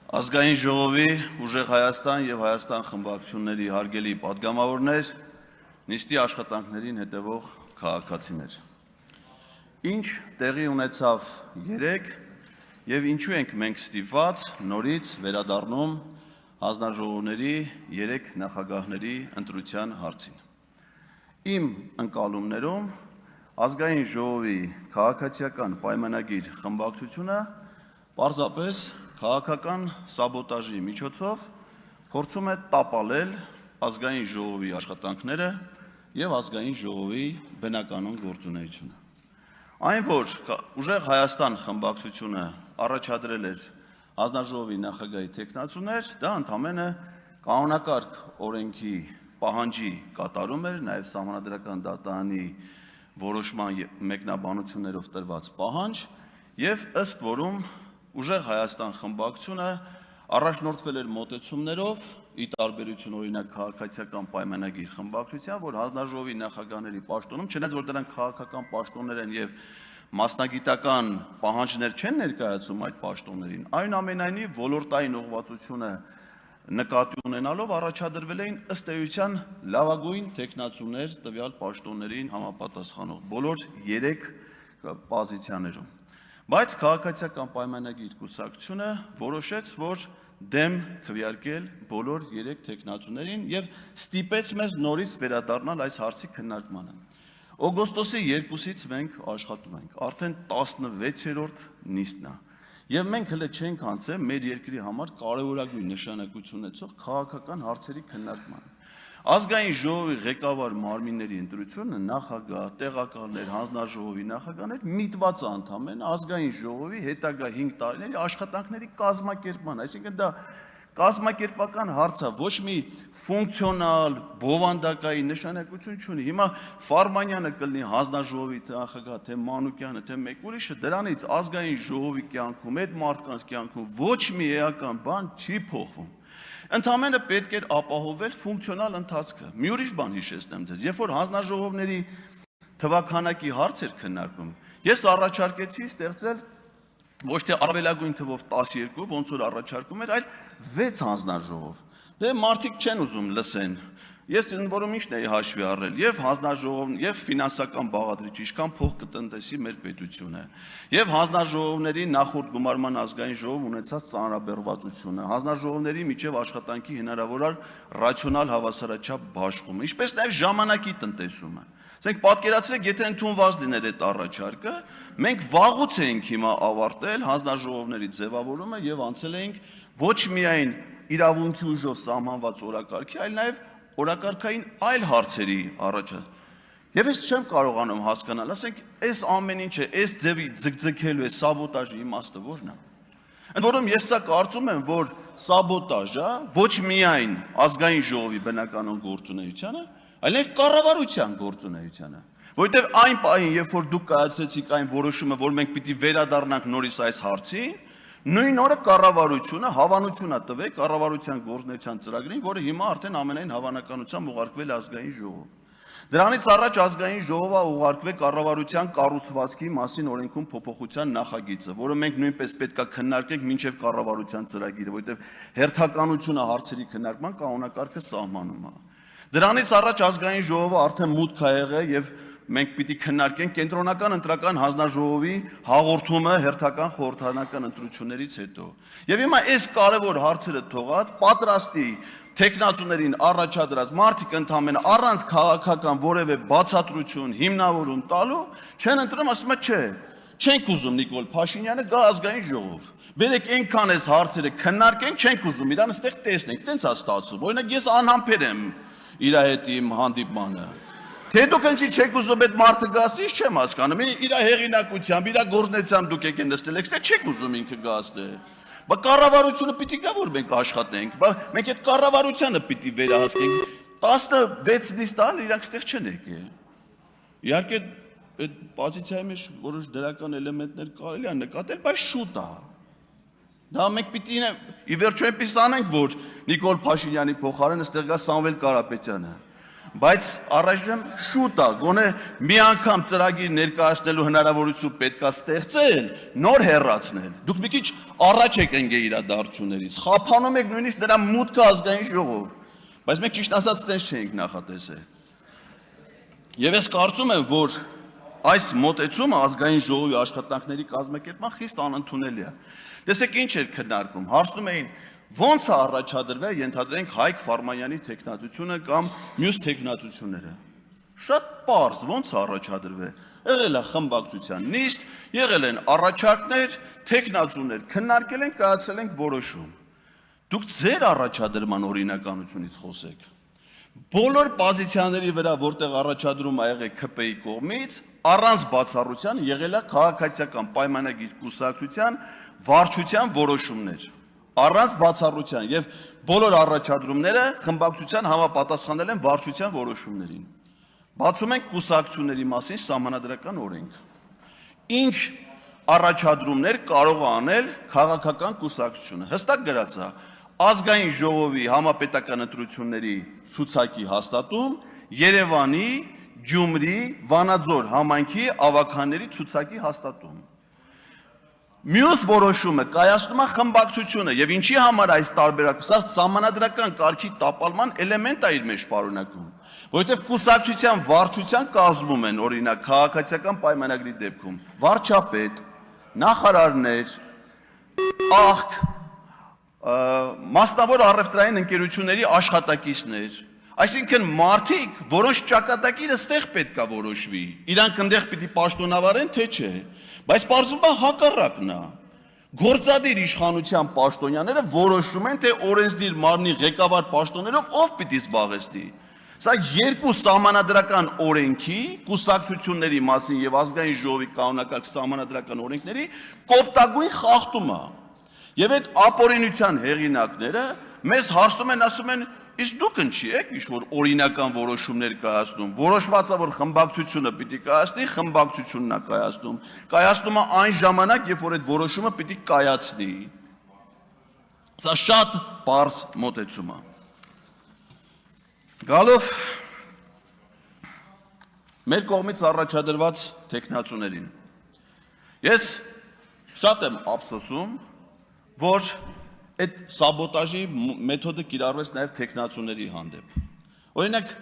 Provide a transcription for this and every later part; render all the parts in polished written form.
Ազգային ժողովի ուժեղ Հայաստան եւ Հայաստան խմբակցությունների հարգելի պատգամավորներ, նիստի աշխատանքներին հետևող քաղաքացիներ։ Ինչ տեղի ունեցավ երեկ եւ ինչու ենք մենք ստիպված նորից վերադառնում հանձնաժողովների 3 նախագահների ընտրության հարցին։ Իմ ընկալումներում ազգային ժողովի քաղաքացիական պայմանագիր խմբակցությունը պարզապես քաղաքական սաբոտաժի միջոցով փորձում է տապալել ազգային ժողովի աշխատանքները եւ ազգային ժողովի բնականոն գործունեությունը։ Այն, որ ուժեղ Հայաստան խմբակցությունը առաջադրել էր հանձնաժողովի նախագահի թեկնածուներ, դա ընդամենը կանոնակարգ օրենքի պահանջի կատարում էր, նաեւ սահմանադրական դատարանի որոշման մեկնաբանություններով տրված պահանջ եւ ըստ որում ուժեղ Հայաստան խմբակցությունը առաջնորդվել էր մոտեցումներով ի տարբերություն օրինակ քաղաքացիական պայմանագիր խմբակցության, որ հանձնաժողովի նախագահների պաշտոնում, չնայած որ դրանք քաղաքական պաշտոններ են եւ մասնագիտական պահանջներ չեն ներկայացում այդ պաշտոններին, այնուամենայնիվ ոլորտային ուղղվածությունը նկատի ունենալով առաջադրվել էին ըստ էության լավագույն տեխնացուներ տվյալ պաշտոններին համապատասխանող բոլոր 3 պոզիցիաներում։ Բայց քաղաքացիական պայմանագիր կուսակցությունը որոշեց, որ դեմ քվեարկել բոլոր 3 տեխնացուներին եւ ստիպեց մեզ նորից վերադառնալ այս հարցի քննարկմանը։ Օգոստոսի 2-ից մենք աշխատում ենք, արդեն 16-րդ նիստն է։ Եվ մենք հələ չենք անցել մեր երկրի համար կարևորագույն նշանակություն ունեցող քաղաքական հարցերի քննարկմանը։ Ազգային ժողովի ղեկավար մարմինների ընտրությունը նախագահ, տեղակալներ, հանձնաժողովի նախագահներ միտված է ընդամենը ազգային ժողովի հետագա 5 տարիների աշխատանքների կազմակերպման, այսինքն դա կազմակերպական հարց է, ոչ մի ֆունկցիոնալ, բովանդակային նշանակություն չունի։ Հիմա Ֆարմանյանը կլինի հանձնաժողովի նախագահ, թե Մանուկյանը, թե մեկ ուրիշը, դրանից ազգային ժողովի կյանքում, այդ մարդկանց կյանքում ոչ մի էական բան չի փոխվում։ Ընդամենը պետք էր ապահովել ֆունկցիոնալ ընթացքը։ Մի ուրիշ բան հիշեցնեմ ձեզ, երբ որ հանձնաժողովների թվաքանակի հարց էր քննարկվում, ես առաջարկեցի ստեղծել ոչ թե առավելագույն թվով 12, ոնց որ առաջարկում էր, այլ 6 հանձնաժողով։ Դե մարդիկ չեն ուզում լսեն։ Ես որում ինչն էի հաշվի առել, եւ հանձնաժողով, եւ ֆինանսական բաղադրիչ, ինչքան փող կտնտեսի մեր պետությունը, եւ հանձնաժողովների նախորդ գումարման ազգային ժողով ունեցած ծանրաբեռվածությունը, հանձնաժողովների միջև աշխատանքի հնարավոր ռացիոնալ հավասարաչափ բաշխումը, ինչպես նաեւ ժամանակի տնտեսումը։ Ասենք պատկերացրեք, եթե ընդունված լիներ այդ առաջարկը, մենք վաղուց էինք հիմա ավարտել հանձնաժողովների ձևավորումը եւ անցել էինք ոչ միայն իրավունքի ուժով սահմանված օրակարգի, այլ նաեւ օրակարգային այլ հարցերի առաջը։ Եվ ես չեմ կարողանում հասկանալ, ասենք, այս ամեն ինչը, այս ձևի ձգձգելու է սաբոտաժի իմաստը ո՞րն է։ Ընդ որում ես սա կարծում եմ, որ սաբոտաժը ոչ միայն ազգային ժողովի բնականոն գործունեությանը, այլև կառավարության գործունեությանը։ Որովհետև այն պահին, երբ որ դուք կայացրեցիք այն որոշումը, որ մենք պիտի վերադառնանք նորից այս հարցին, նույն օրը կառավարությունը հավանություն է տվել կառավարության գործունեության ծրագրին, որը հիմա արդեն ամենայն հավանականությամբ ուղարկվել ազգային ժողով։ Դրանից առաջ ազգային ժողովը ուղարկվել կառավարության կառուցվածքի մասին օրենքում փոփոխության նախագիծը, որը մենք նույնպես պետք է քննարկենք մինչև կառավարության ծրագիրը, որովհետև հերթականությունը հարցերի քննարկման կանոնակարգը սահմանում է։ Դրանից առաջ ազգային ժողովը արդեն մուտք է եղել եւ մենք պիտի քննարկենք կենտրոնական ընտրական հանձնաժողովի հաղորդումը հերթական խորհրդարանական ընտրություններից հետո։ Եվ հիմա այս կարևոր հարցերը թողած պատրաստի տեխնացուներին առաջադրած մարդիկ ընդամենը առանց քաղաքական որևէ բացատրություն, հիմնավորում տալու չեն ընտրում, ասում է չէ, չենք ուզում Նիկոլ Փաշինյանը գա ազգային ժողով։ Բերեք այնքան այս հարցերը քննարկենք, չենք ուզում իրան այստեղ տեսնենք, տենց է ստացվում։ Օրինակ ես անհամբեր եմ իր հետ իմ հանդիպմանը։ Թե դուք ինչի չեք ուզում այդ մարդը գասի, ինչ չեմ հասկանում, իր հեղինակությամբ, իր գործնեությամբ դուք եք նստել, եք չեք ուզում ինքը գասի։ Բա կառավարությունը պիտի գա, որ մենք աշխատենք, բա մենք այդ կառավարությանը պիտի վերահսկենք, 16 նիստ ալ իրանք ստեղ չեն եկել։ Իհարկե այդ պոզիցիայի մեջ որոշ դրական էլեմենտներ կարելի է նկատել, բայց շուտ է։ Դա մենք պիտի ի վերջո այնպես անենք, որ Նիկոլ Փաշինյանի փոխարեն այստեղ գա Սամվել Կարապետյանը։ Բայց առայժմ շուտ է, գոնե մի անգամ ծրագիր ներկայացնելու հնարավորություն պետք է ստեղծել, նոր հեռացնել։ Դուք մի քիչ առաջ եք ընկել իրադարձություններից, խափանում եք նույնիսկ նրա մուտքը ազգային ժողով, բայց մենք ճիշտ ասած տես չենք նախատեսել։ Եվ ես կարծում եմ, որ այս մոտեցումը ազգային ժողովի աշխատանքների կազմակերպման խիստ անընդունելի է։ Տեսեք ինչ էր քննարկում, հարցնում էին ո՞նց է առաջադրվել, ենթադրենք Հայկ Ֆարմանյանի տեխնացությունը կամ մյուս տեխնացությունները։ Շատ պարզ, ո՞նց է առաջադրվել։ Եղել է խմբակցության նիստ, եղել են առաջարկներ, տեխնացություններ, քննարկել են, կայացել են որոշում։ Դուք ձեր առաջադրման օրինականությունից խոսեք։ Բոլոր պոզիցիաների վրա, որտեղ առաջադրում ա եղել ՔՊ-ի կողմից, առանց բացառության եղել է քաղաքացիական պայմանագիր կուսակցության վարչության որոշումներ։ Առանց բացառության եւ բոլոր առաջադրումները խմբակցության համապատասխանել են վարչության որոշումներին։ Բացում ենք կուսակցությունների մասին սահմանադրական օրենք։ Ինչ առաջադրումներ կարող է անել քաղաքական կուսակցությունը։ Հստակ գրած է ազգային ժողովի համապետական ընտրությունների ցուցակի հաստատում, Երևանի, Գյումրի, Վանաձոր համայնքի ավականների ցուցակի հաստատում։ Մյուս որոշումը կայացնում է խմբակցությունը եւ ինչի համար այս տարբերակը, սա սահմանադրական կարգի տապալման էլեմենտ է իր մեջ պարունակում, որովհետեւ կուսակցության վարչության կազմում են օրինակ քաղաքացիական պայմանագրի դեպքում վարչապետ, նախարարներ, աղք, մասնավոր առևտրային ընկերությունների աշխատակիցներ, այսինքն մարդիկ, որոնց ճակատագիրը ստեղ պետք է որոշվի, իրանք ընդեղ պիտի պաշտոնավարեն, թե չէ, բայց պարզվում է հակառակն է։ Գործադիր իշխանության պաշտոնյաները որոշում են, թե օրենսդիր մարմնի ղեկավար պաշտոններով ով պիտի զբաղեցնի։ Սա երկու սահմանադրական օրենքի, կուսակցությունների մասին եւ ազգային ժողովի կանոնակարգ սահմանադրական օրենքների կոպտագույն խախտում է։ Եվ այդ ապօրինության հեղինակները մեզ հարցնում են, ասում են, իսկ դուք ինչի եք ինչ-որ օրինական որոշումներ կայացնում, որոշված է, որ խմբակցությունը պիտի կայացնի, խմբակցությունն է կայացնում, կայացնում է այն ժամանակ, երբ որ այդ որոշումը պիտի կայացնի։ Սա շատ պարզ մոտեցում է։ Գալով մեր կողմից առաջադրված տեխնացուներին, ես շատ եմ ափսոսում, որ այդ սաբոտաժի մեթոդը կիրառվեց նաև տեխնացուների հանդեպ։ Օրինակ,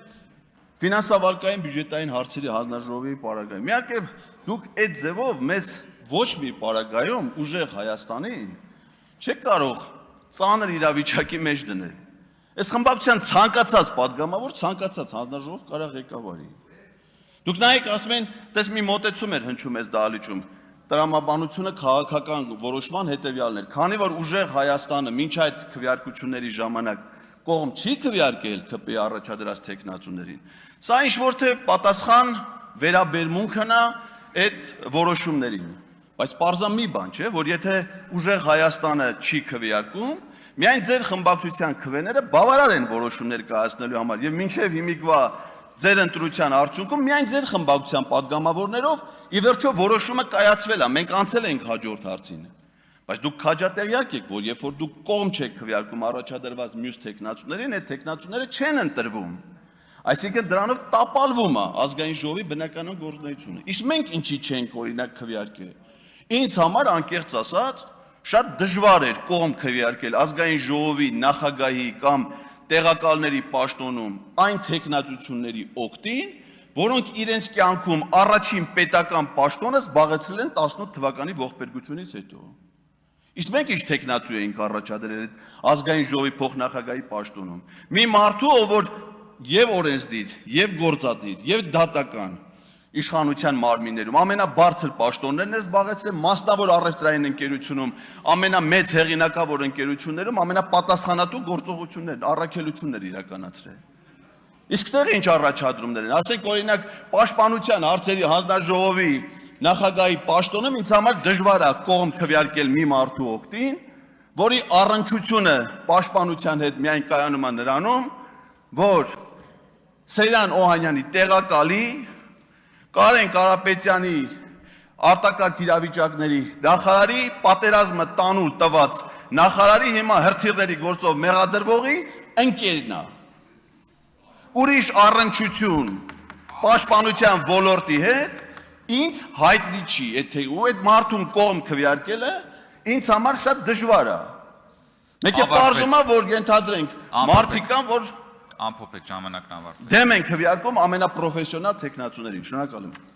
ֆինանսավարկային բյուջետային հարցերի հանձնաժողովի պարագայում, իհարկե դուք այդ ձևով մեզ ոչ մի պարագայում ուժեղ Հայաստանին չեք կարող ծանր իրավիճակի մեջ դնել։ Այս խմբակցության ցանկացած падգամավոր, ցանկացած հանձնաժողով կարող ղեկավարի։ Դուք նայեք, ասում են, տես մի մոտեցում էր հնչում այս դահլիճում, տրամաբանությունը քաղաքական որոշման հետևյալն էր, քանի որ ուժեղ Հայաստանը մինչ այդ քվեարկությունների ժամանակ կողմ չի քվեարկել ԿՊ-ի առաջադրած տեխնացուներին, սա ինչ-որ թե պատասխան վերաբերմունքն է այդ որոշումներին, բայց պարզա մի բան չէ, որ եթե ուժեղ Հայաստանը չի քվեարկում, միայն ձեր խմբակցության քվեները բավարար են որոշումներ կայացնելու համար եւ մինչեւ հիմիկվա ձեր ընտրության արդյունքում միայն ձեր խմբակցության падգամավորներով ի վերջո որոշումը կայացվել է, մենք անցել ենք հաջորդ հարցին։ Բայց դուք քաջատեղյակ եք, որ երբ որ դուք կողմ չեք քվեարկում առաջադրված մյուս տեխնացուներին, այդ տեխնացուները չեն ընտրվում։ Այսինքն դրանով տապալվում է ազգային ժողովի բնականon գործունեությունը։ Իսկ մենք ինչի չենք օրինակ քվեարկել։ Ինձ համար անկեղծ ասած շատ դժվար էր կողմ քվեարկել ազգային ժողովի նախագահի կամ տեղակալների պաշտոնում այն տեխնացությունների օգտին, որոնք իրենց կյանքում առաջին պետական պաշտոնը զբաղեցրել են 18 թվականի ողբերգությունից հետո։ Իսկ մենք ինչ տեխնացու էինք առաջադրել ազգային ժողովի փոխնախագահի պաշտոնում։ Մի մարդու, ով որ եւ օրենսդիր, եւ գործադիր, եւ դատական իշխանության մարմիններում ամենաբարձր պաշտոններն էր զբաղեցրել, մասնավոր առևտրային ընկերությունում ամենամեծ հեղինակավոր ընկերություններում ամենապատասխանատու գործողություններ, առաքելություններ իրականացրել։ Իսկ ստեղ ինչ առաջադրումներ են, ասենք օրինակ պաշտպանության հարցերի հանձնաժողովի նախագահի պաշտոնում ինձ համար դժվար է կողմ քվեարկել մի մարդու օգտին, որի առնչությունը պաշտպանության հետ միայն կայանում է նրանում, որ Սեյրան Օհանյանի տեղակալի Կարեն Կարապետյանի արտակարգ իրավիճակների նախարարի պատերազմը տանուլ տված նախարարի հիմա հրթիռների գործով մեղադրվողի ընկերն է։ ուրիշ առնչություն պաշտպանության ոլորտի հետ, ինձ հայտնի չի, եթե ու այդ մարդուն կողմ քվեարկելը ինձ համար շատ դժվար է։ Մեկ է պարզում է, որ ենթադրենք մարդիկ կան, որ Ամփոփեք ժամանակն ավարտվեց։ դեմ են քվեարկում ամենապրոֆեսիոնալ տեխնացուներին։ Շնորհակալ եմ։